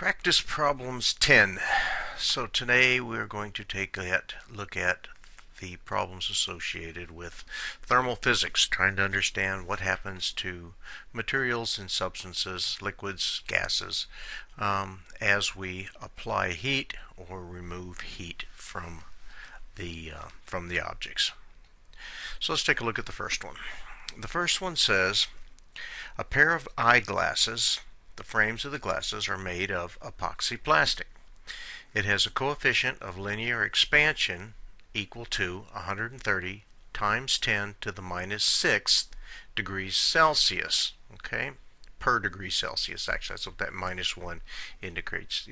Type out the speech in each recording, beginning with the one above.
Practice problems 10. So today we're going to take a look at the problems associated with thermal physics, trying to understand what happens to materials and substances, liquids, gases, as we apply heat or remove heat from the objects. So let's take a look at the first one. The first one says a pair of eyeglasses. The frames of the glasses are made of epoxy plastic. It has a coefficient of linear expansion equal to 130 times 10 to the minus 6 degrees Celsius. Okay, per degree Celsius. Actually, that's what that minus 1 indicates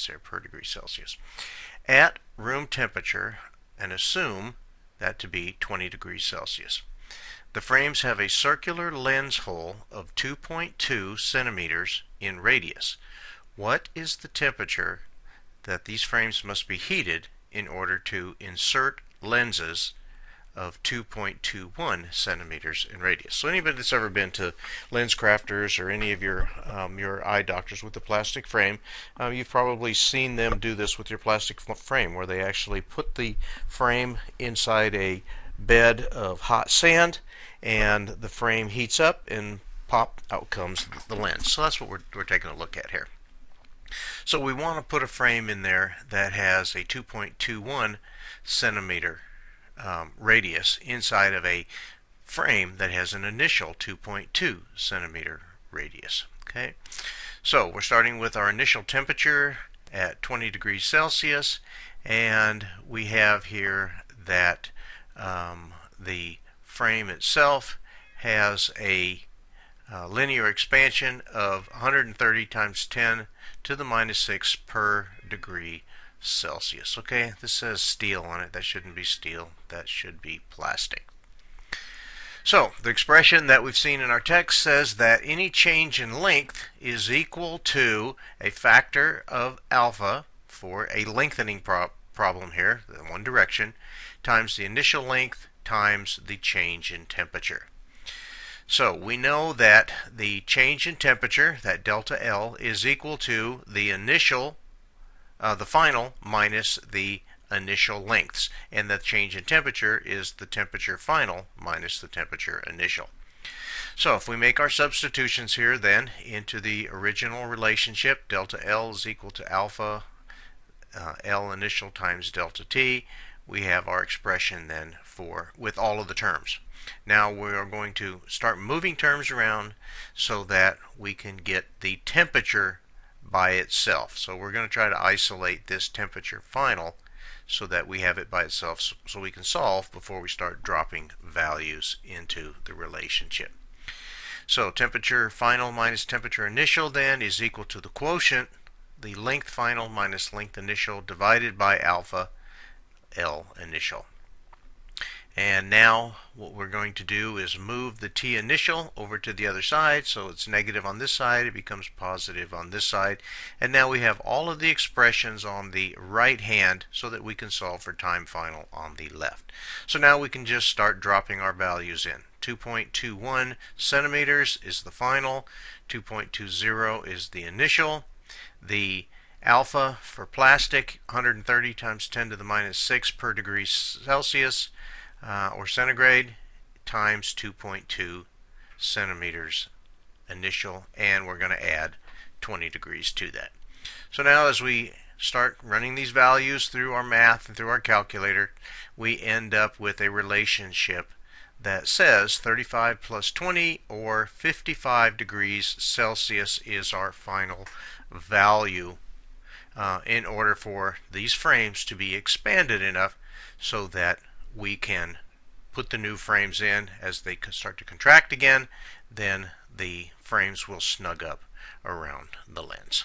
there, per degree Celsius. At room temperature, and assume that to be 20 degrees Celsius. The frames have a circular lens hole of 2.2 centimeters in radius. What is the temperature that these frames must be heated in order to insert lenses of 2.21 centimeters in radius? So anybody that's ever been to lens crafters or any of your eye doctors with the plastic frame, you've probably seen them do this with your plastic frame, where they actually put the frame inside a bed of hot sand, and the frame heats up and pop, out comes the lens. So that's what we're taking a look at here. So we want to put a frame in there that has a 2.21 centimeter radius inside of a frame that has an initial 2.2 centimeter radius. Okay, so we're starting with our initial temperature at 20 degrees Celsius, and we have here that the frame itself has a linear expansion of 130 times 10 to the minus 6 per degree Celsius. Okay, this says steel on it. That shouldn't be steel. That should be plastic. So the expression that we've seen in our text says that any change in length is equal to a factor of alpha for a lengthening problem here, in one direction, times the initial length times the change in temperature. So we know that the change in temperature, that delta L, is equal to the initial, the final minus the initial lengths, and the change in temperature is the temperature final minus the temperature initial. So if we make our substitutions here then into the original relationship, delta L is equal to alpha L initial times delta T, we have our expression then with all of the terms. Now we are going to start moving terms around so that we can get the temperature by itself. So we're going to try to isolate this temperature final so that we have it by itself, so we can solve before we start dropping values into the relationship. So temperature final minus temperature initial then is equal to the quotient, the length final minus length initial, divided by alpha L initial. And now what we're going to do is move the T initial over to the other side, so it's negative on this side, it becomes positive on this side, and now we have all of the expressions on the right hand so that we can solve for time final on the left. So now we can just start dropping our values in. 2.21 centimeters is the final, 2.20 is the initial, the alpha for plastic, 130 times 10 to the minus 6 per degree Celsius, or centigrade, times 2.2 centimeters initial, and we're going to add 20 degrees to that. So now as we start running these values through our math and through our calculator, we end up with a relationship that says 35 plus 20, or 55 degrees Celsius, is our final value in order for these frames to be expanded enough so that we can put the new frames in. As they start to contract again, then the frames will snug up around the lens.